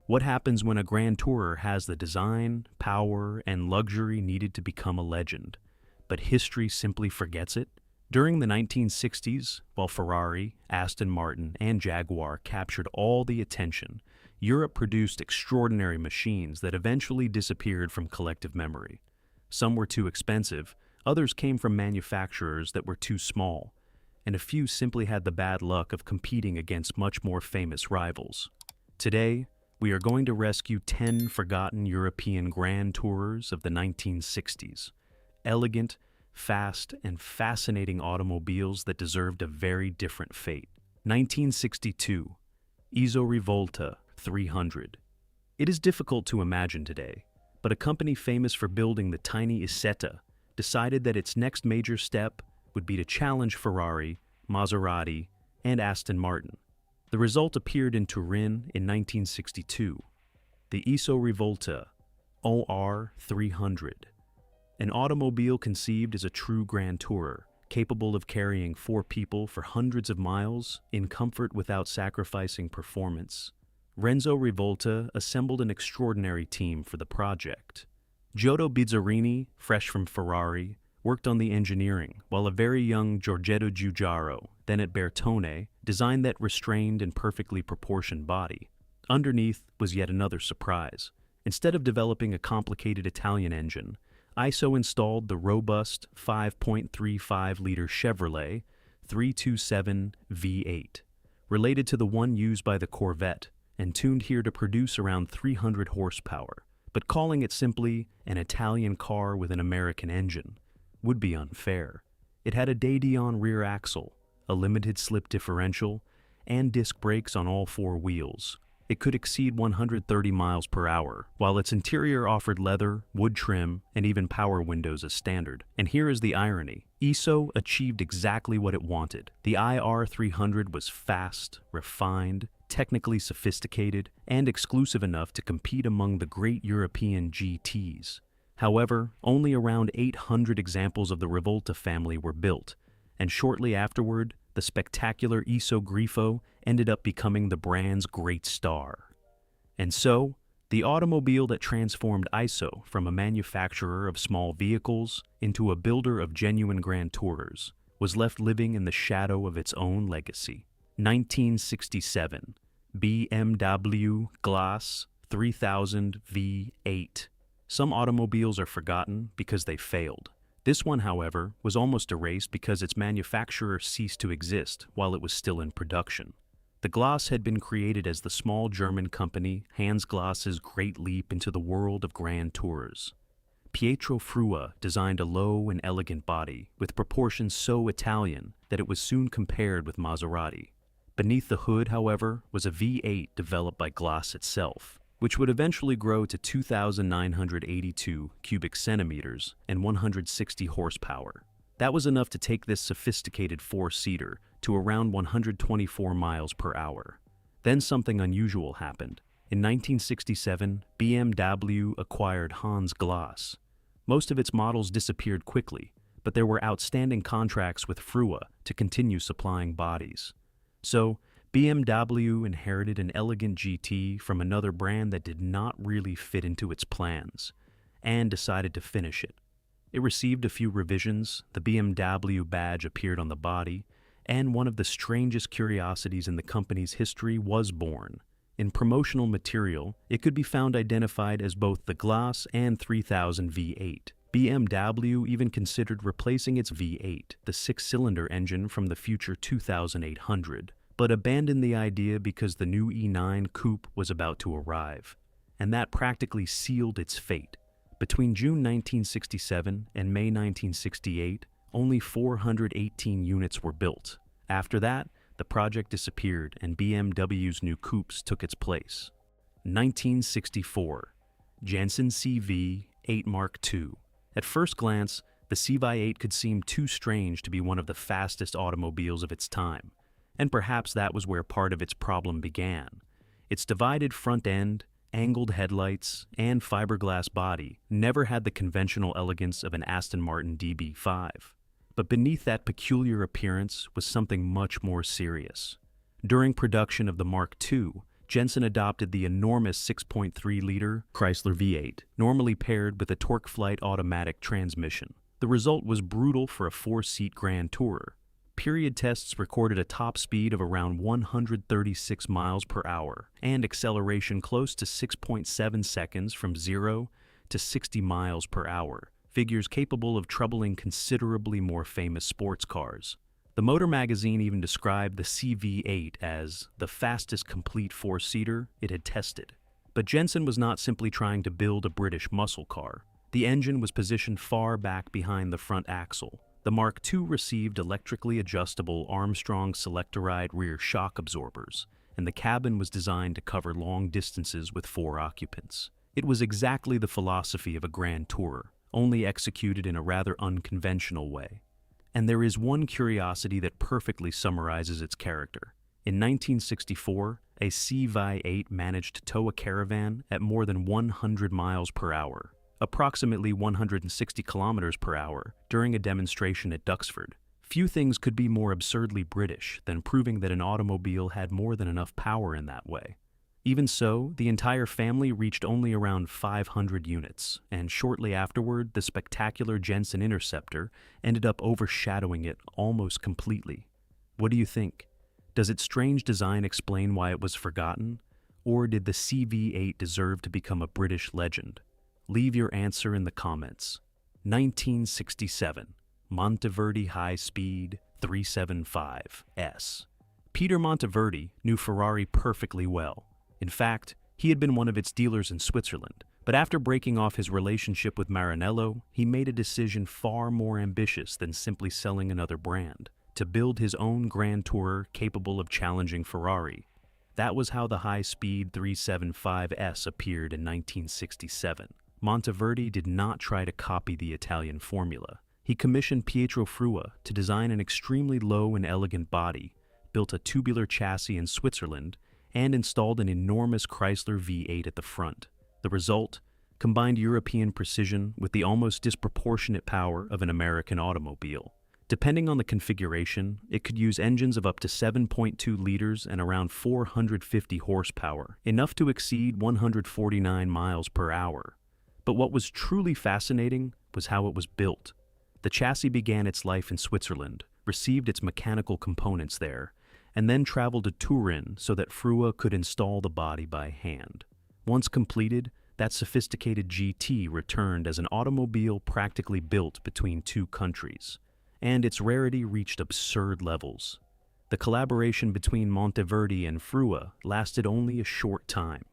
What happens when a Grand Tourer has the design, power, and luxury needed to become a legend, but history simply forgets it? During the 1960s, while Ferrari, Aston Martin, and Jaguar captured all the attention, Europe produced extraordinary machines that eventually disappeared from collective memory. Some were too expensive, others came from manufacturers that were too small, and a few simply had the bad luck of competing against much more famous rivals. Today, we are going to rescue 10 forgotten European Grand Tourers of the 1960s. Elegant, fast, and fascinating automobiles that deserved a very different fate. 1962, Rivolta 300. It is difficult to imagine today, but a company famous for building the tiny Isetta decided that its next major step would be to challenge Ferrari, Maserati, and Aston Martin. The result appeared in Turin in 1962, the Rivolta OR 300. An automobile conceived as a true Grand Tourer, capable of carrying 4 people for hundreds of miles in comfort without sacrificing performance. Renzo Rivolta assembled an extraordinary team for the project. Giotto Bizzarini, fresh from Ferrari, worked on the engineering, while a very young Giorgetto Giugiaro, then at Bertone, designed that restrained and perfectly proportioned body. Underneath was yet another surprise. Instead of developing a complicated Italian engine, ISO installed the robust 5.35-liter Chevrolet 327 V8, related to the one used by the Corvette, and tuned here to produce around 300 horsepower. But calling it simply an Italian car with an American engine would be unfair. It had a De Dion rear axle, a limited slip differential, and disc brakes on all 4 wheels. It could exceed 130 miles per hour, while its interior offered leather, wood trim, and even power windows as standard. And here is the irony. ISO achieved exactly what it wanted. The IR 300 was fast, refined, technically sophisticated, and exclusive enough to compete among the great European GTs. However, only around 800 examples of the Rivolta family were built, and shortly afterward, the spectacular ISO Grifo ended up becoming the brand's great star. And so, the automobile that transformed ISO from a manufacturer of small vehicles into a builder of genuine Grand Tourers was left living in the shadow of its own legacy. 1967, BMW-Glas 3000 V8. Some automobiles are forgotten because they failed. This one, however, was almost erased because its manufacturer ceased to exist while it was still in production. The Glas had been created as the small German company Hans Glas's great leap into the world of Grand Tours. Pietro Frua designed a low and elegant body with proportions so Italian that it was soon compared with Maserati. Beneath the hood, however, was a V8 developed by Glas itself, which would eventually grow to 2,982 cubic centimeters and 160 horsepower. That was enough to take this sophisticated 4-seater to around 124 miles per hour. Then something unusual happened. In 1967, BMW acquired Hans Glas. Most of its models disappeared quickly, but there were outstanding contracts with Frua to continue supplying bodies. So, BMW inherited an elegant GT from another brand that did not really fit into its plans, and decided to finish it. It received a few revisions, the BMW badge appeared on the body, and one of the strangest curiosities in the company's history was born. In promotional material, it could be found identified as both the Glas and 3000 V8. BMW even considered replacing its V8, the 6-cylinder engine from the future 2800. But abandoned the idea because the new E9 Coupe was about to arrive, and that practically sealed its fate. Between June 1967 and May 1968, only 418 units were built. After that, the project disappeared and BMW's new coupes took its place. 1964, Jensen CV8 Mark II. At first glance, the CV8 could seem too strange to be one of the fastest automobiles of its time. And perhaps that was where part of its problem began. Its divided front end, angled headlights, and fiberglass body never had the conventional elegance of an Aston Martin DB5. But beneath that peculiar appearance was something much more serious. During production of the Mark II, Jensen adopted the enormous 6.3-liter Chrysler V8, normally paired with a torque-flight automatic transmission. The result was brutal for a 4-seat Grand Tourer. Period tests recorded a top speed of around 136 miles per hour and acceleration close to 6.7 seconds from 0 to 60 miles per hour, figures capable of troubling considerably more famous sports cars. The Motor magazine even described the CV8 as the fastest complete 4-seater it had tested. But Jensen was not simply trying to build a British muscle car. The engine was positioned far back behind the front axle. The Mark II received electrically adjustable Armstrong Selectoride rear shock absorbers, and the cabin was designed to cover long distances with 4 occupants. It was exactly the philosophy of a Grand Tourer, only executed in a rather unconventional way. And there is one curiosity that perfectly summarizes its character. In 1964, a CV8 managed to tow a caravan at more than 100 miles per hour, approximately 160 kilometers per hour, during a demonstration at Duxford. Few things could be more absurdly British than proving that an automobile had more than enough power in that way. Even so, the entire family reached only around 500 units, and shortly afterward, the spectacular Jensen Interceptor ended up overshadowing it almost completely. What do you think? Does its strange design explain why it was forgotten? Or did the CV8 deserve to become a British legend? Leave your answer in the comments. 1967, Monteverdi High-Speed 375S. Peter Monteverdi knew Ferrari perfectly well. In fact, he had been one of its dealers in Switzerland, but after breaking off his relationship with Maranello, he made a decision far more ambitious than simply selling another brand, to build his own Grand Tourer capable of challenging Ferrari. That was how the high-speed 375S appeared in 1967. Monteverdi did not try to copy the Italian formula. He commissioned Pietro Frua to design an extremely low and elegant body, built a tubular chassis in Switzerland, and installed an enormous Chrysler V8 at the front. The result? Combined European precision with the almost disproportionate power of an American automobile. Depending on the configuration, it could use engines of up to 7.2 liters and around 450 horsepower, enough to exceed 149 miles per hour. But what was truly fascinating was how it was built. The chassis began its life in Switzerland, received its mechanical components there, and then traveled to Turin so that Frua could install the body by hand. Once completed, that sophisticated GT returned as an automobile practically built between two countries, and its rarity reached absurd levels. The collaboration between Monteverdi and Frua lasted only a short time.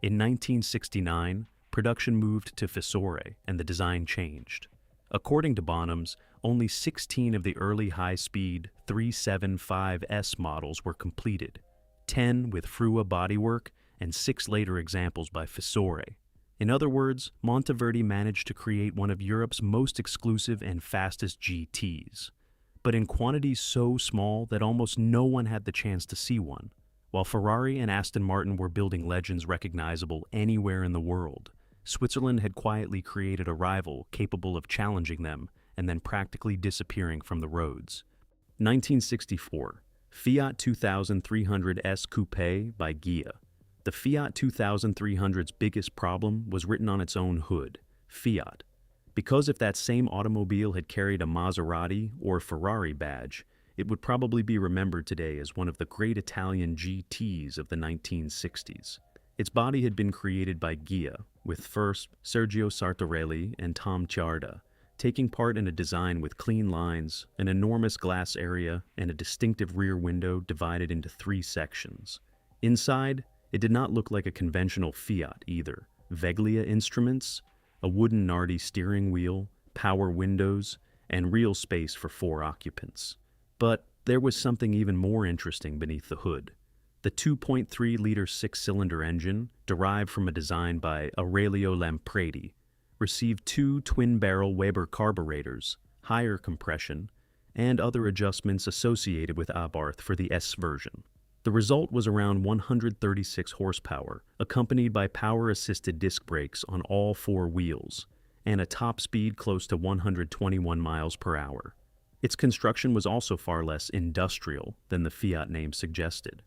In 1969, production moved to Fiesole, and the design changed. According to Bonhams, only 16 of the early high-speed 375S models were completed, 10 with Frua bodywork and 6 later examples by Fiesole. In other words, Monteverdi managed to create one of Europe's most exclusive and fastest GTs, but in quantities so small that almost no one had the chance to see one. While Ferrari and Aston Martin were building legends recognizable anywhere in the world, Switzerland had quietly created a rival capable of challenging them and then practically disappearing from the roads. 1964, Fiat 2300S Coupé by Ghia. The Fiat 2300's biggest problem was written on its own hood, Fiat. Because if that same automobile had carried a Maserati or Ferrari badge, it would probably be remembered today as one of the great Italian GTs of the 1960s. Its body had been created by Ghia, with first Sergio Sartorelli and Tom Ciarda, taking part in a design with clean lines, an enormous glass area, and a distinctive rear window divided into 3 sections. Inside, it did not look like a conventional Fiat either. Veglia instruments, a wooden Nardi steering wheel, power windows, and real space for 4 occupants. But there was something even more interesting beneath the hood. The 2.3-liter 6-cylinder engine, derived from a design by Aurelio Lampredi, received 2 twin-barrel Weber carburetors, higher compression, and other adjustments associated with Abarth for the S version. The result was around 136 horsepower, accompanied by power-assisted disc brakes on all 4 wheels, and a top speed close to 121 miles per hour. Its construction was also far less industrial than the Fiat name suggested.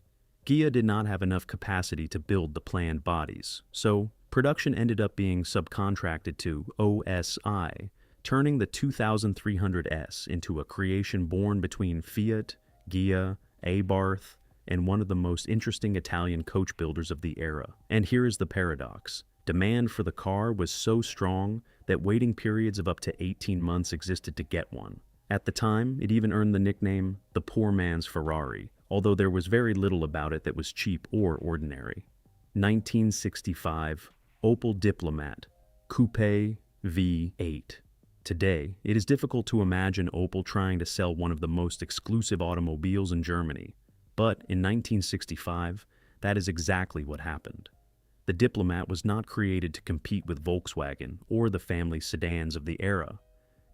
Ghia did not have enough capacity to build the planned bodies, so production ended up being subcontracted to OSI, turning the 2300S into a creation born between Fiat, Ghia, Abarth, and one of the most interesting Italian coach builders of the era. And here is the paradox. Demand for the car was so strong that waiting periods of up to 18 months existed to get one. At the time, it even earned the nickname the poor man's Ferrari, although there was very little about it that was cheap or ordinary. 1965, Opel Diplomat, Coupé V8. Today, it is difficult to imagine Opel trying to sell one of the most exclusive automobiles in Germany. But in 1965, that is exactly what happened. The Diplomat was not created to compete with Volkswagen or the family sedans of the era.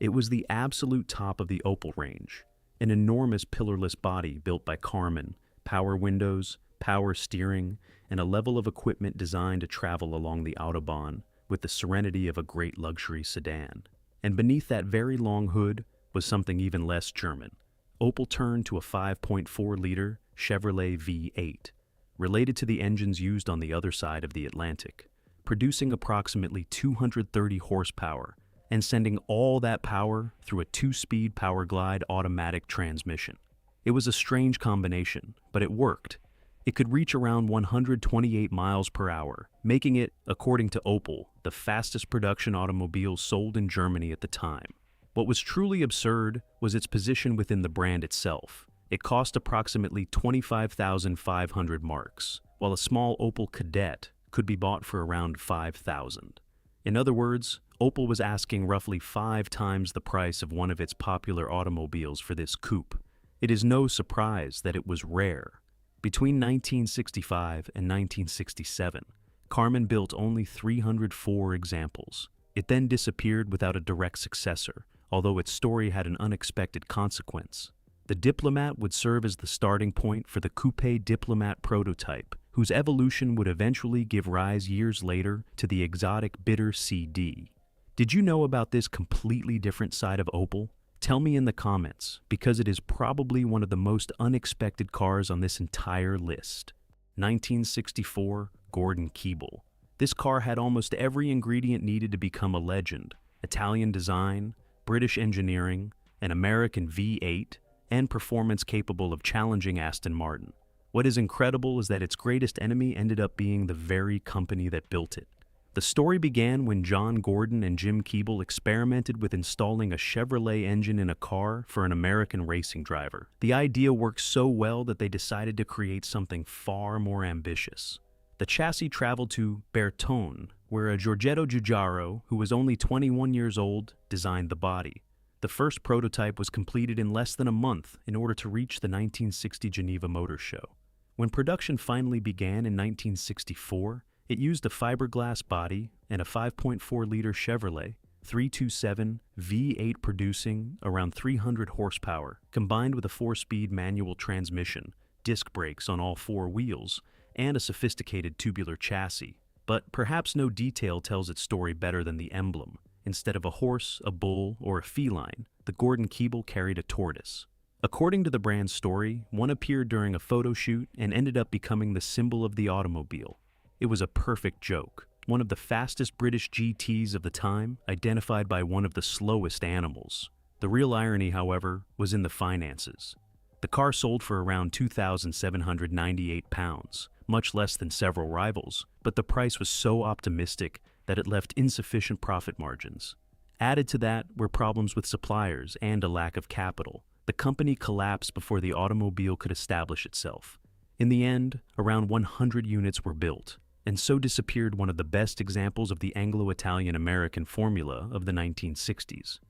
It was the absolute top of the Opel range, an enormous pillarless body built by Karmann, power windows, power steering, and a level of equipment designed to travel along the Autobahn with the serenity of a great luxury sedan. And beneath that very long hood was something even less German. Opel turned to a 5.4-liter Chevrolet V8, related to the engines used on the other side of the Atlantic, producing approximately 230 horsepower and sending all that power through a 2-speed power glide automatic transmission. It was a strange combination, but it worked. It could reach around 128 miles per hour, making it, according to Opel, the fastest production automobile sold in Germany at the time. What was truly absurd was its position within the brand itself. It cost approximately 25,500 marks, while a small Opel Kadett could be bought for around 5,000. In other words, Opel was asking roughly 5 times the price of one of its popular automobiles for this coupe. It is no surprise that it was rare. Between 1965 and 1967, Karmann built only 304 examples. It then disappeared without a direct successor, although its story had an unexpected consequence. The Diplomat would serve as the starting point for the Coupé Diplomat prototype, whose evolution would eventually give rise years later to the exotic bitter CD. Did you know about this completely different side of Opel? Tell me in the comments, because it is probably one of the most unexpected cars on this entire list. 1964 Gordon-Keeble. This car had almost every ingredient needed to become a legend. Italian design, British engineering, an American V8, and performance capable of challenging Aston Martin. What is incredible is that its greatest enemy ended up being the very company that built it. The story began when John Gordon and Jim Keeble experimented with installing a Chevrolet engine in a car for an American racing driver. The idea worked so well that they decided to create something far more ambitious. The chassis traveled to Bertone, where a Giorgetto Giugiaro, who was only 21 years old, designed the body. The first prototype was completed in less than a month in order to reach the 1960 Geneva Motor Show. When production finally began in 1964, it used a fiberglass body and a 5.4-liter Chevrolet 327 V8 producing around 300 horsepower, combined with a 4-speed manual transmission, disc brakes on all 4 wheels, and a sophisticated tubular chassis. But perhaps no detail tells its story better than the emblem. Instead of a horse, a bull, or a feline, the Gordon-Keeble carried a tortoise. According to the brand's story, one appeared during a photo shoot and ended up becoming the symbol of the automobile. It was a perfect joke, one of the fastest British GTs of the time, identified by one of the slowest animals. The real irony, however, was in the finances. The car sold for around £2,798, much less than several rivals, but the price was so optimistic that it left insufficient profit margins. Added to that were problems with suppliers and a lack of capital. The company collapsed before the automobile could establish itself. In the end, around 100 units were built, and so disappeared one of the best examples of the Anglo-Italian-American formula of the 1960s.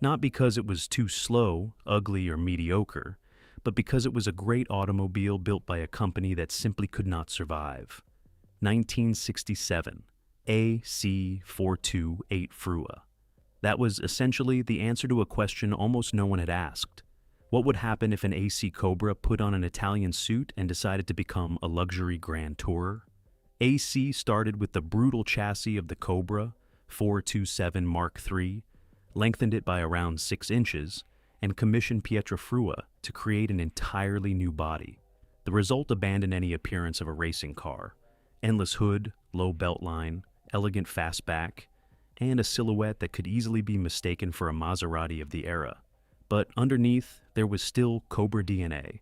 Not because it was too slow, ugly, or mediocre, but because it was a great automobile built by a company that simply could not survive. 1967, AC428 Frua. That was essentially the answer to a question almost no one had asked. What would happen if an AC Cobra put on an Italian suit and decided to become a luxury grand tourer? AC started with the brutal chassis of the Cobra 427 Mark III, lengthened it by around 6 inches, and commissioned Pietro Frua to create an entirely new body. The result abandoned any appearance of a racing car. Endless hood, low beltline, elegant fastback, and a silhouette that could easily be mistaken for a Maserati of the era. But underneath, there was still Cobra DNA.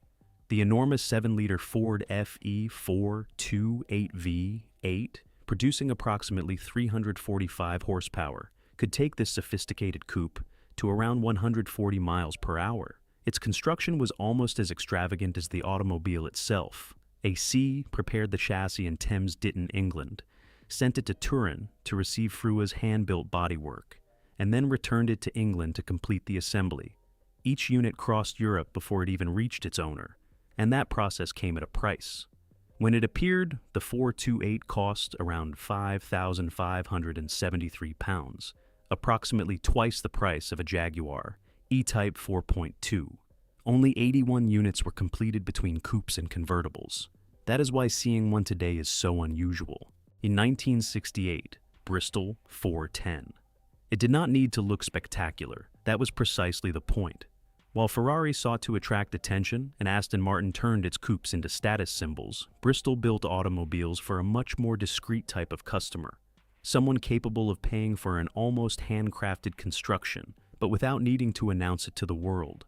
The enormous 7-liter Ford FE428V8, producing approximately 345 horsepower, could take this sophisticated coupe to around 140 miles per hour. Its construction was almost as extravagant as the automobile itself. A C prepared the chassis in Thames Ditton, England, sent it to Turin to receive Frua's hand-built bodywork, and then returned it to England to complete the assembly. Each unit crossed Europe before it even reached its owner, and that process came at a price. When it appeared, the 428 cost around £5,573, approximately twice the price of a Jaguar E-Type 4.2. Only 81 units were completed between coupes and convertibles. That is why seeing one today is so unusual. In 1968, Bristol 410. It did not need to look spectacular. That was precisely the point. While Ferrari sought to attract attention and Aston Martin turned its coupes into status symbols, Bristol built automobiles for a much more discreet type of customer. Someone capable of paying for an almost handcrafted construction, but without needing to announce it to the world.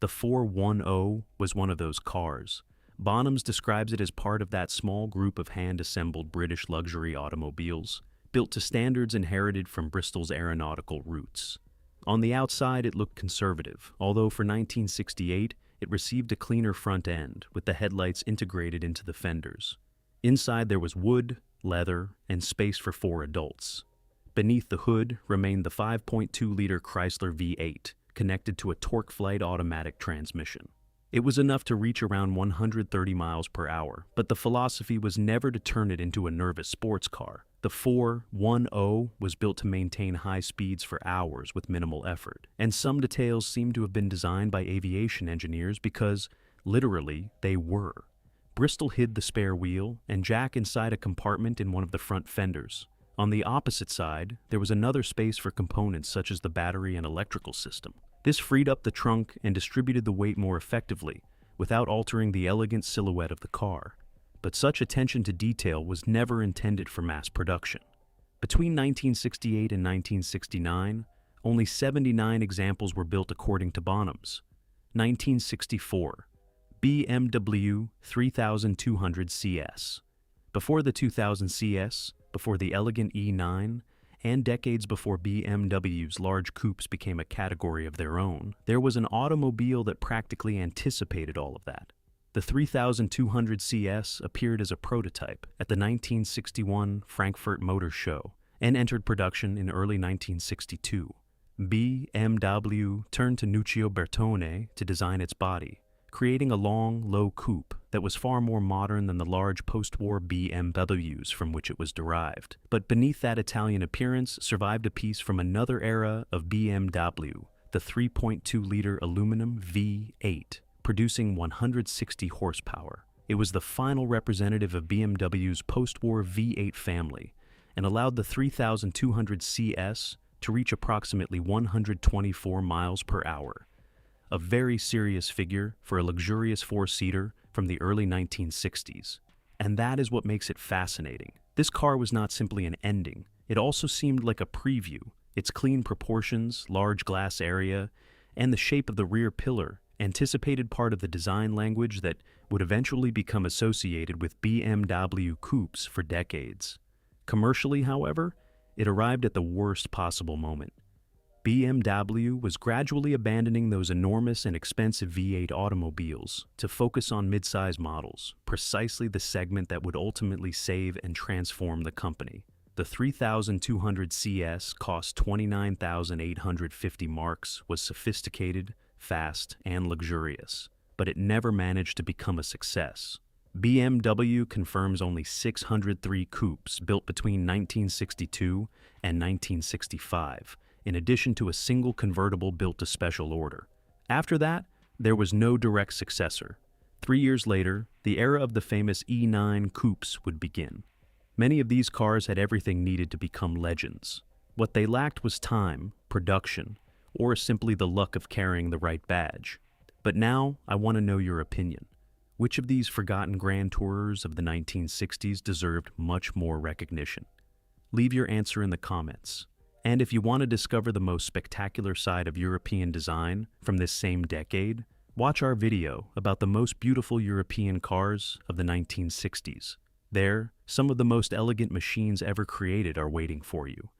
The 410 was one of those cars. Bonhams describes it as part of that small group of hand-assembled British luxury automobiles, built to standards inherited from Bristol's aeronautical roots. On the outside, it looked conservative, although for 1968, it received a cleaner front end, with the headlights integrated into the fenders. Inside there was wood, leather, and space for 4 adults. Beneath the hood remained the 5.2-liter Chrysler V8, connected to a TorqueFlite automatic transmission. It was enough to reach around 130 miles per hour, but the philosophy was never to turn it into a nervous sports car. The 410 was built to maintain high speeds for hours with minimal effort, and some details seem to have been designed by aviation engineers because, literally, they were. Bristol hid the spare wheel and jack inside a compartment in one of the front fenders. On the opposite side, there was another space for components such as the battery and electrical system. This freed up the trunk and distributed the weight more effectively, without altering the elegant silhouette of the car. But such attention to detail was never intended for mass production. Between 1968 and 1969, only 79 examples were built according to Bonhams. 1964, BMW 3200 CS. Before the 2000 CS, before the elegant E9, and decades before BMW's large coupes became a category of their own, there was an automobile that practically anticipated all of that. The 3200 CS appeared as a prototype at the 1961 Frankfurt Motor Show and entered production in early 1962. BMW turned to Nuccio Bertone to design its body, creating a long, low coupe that was far more modern than the large post-war BMWs from which it was derived. But beneath that Italian appearance survived a piece from another era of BMW, the 3.2-liter aluminum V8, producing 160 horsepower. It was the final representative of BMW's post-war V8 family and allowed the 3200 CS to reach approximately 124 miles per hour. A very serious figure for a luxurious 4-seater from the early 1960s. And that is what makes it fascinating. This car was not simply an ending, it also seemed like a preview. Its clean proportions, large glass area, and the shape of the rear pillar anticipated part of the design language that would eventually become associated with BMW coupes for decades. Commercially, however, it arrived at the worst possible moment. BMW was gradually abandoning those enormous and expensive V8 automobiles to focus on mid-size models, precisely the segment that would ultimately save and transform the company. The 3200 CS cost 29,850 marks, was sophisticated, fast, and luxurious, but it never managed to become a success. BMW confirms only 603 coupes built between 1962 and 1965, in addition to a single convertible built to special order. After that, there was no direct successor. 3 years later, the era of the famous E9 coupes would begin. Many of these cars had everything needed to become legends. What they lacked was time, production, or simply the luck of carrying the right badge. But now, I want to know your opinion. Which of these forgotten grand tourers of the 1960s deserved much more recognition? Leave your answer in the comments. And if you want to discover the most spectacular side of European design from this same decade, watch our video about the most beautiful European cars of the 1960s. There, some of the most elegant machines ever created are waiting for you.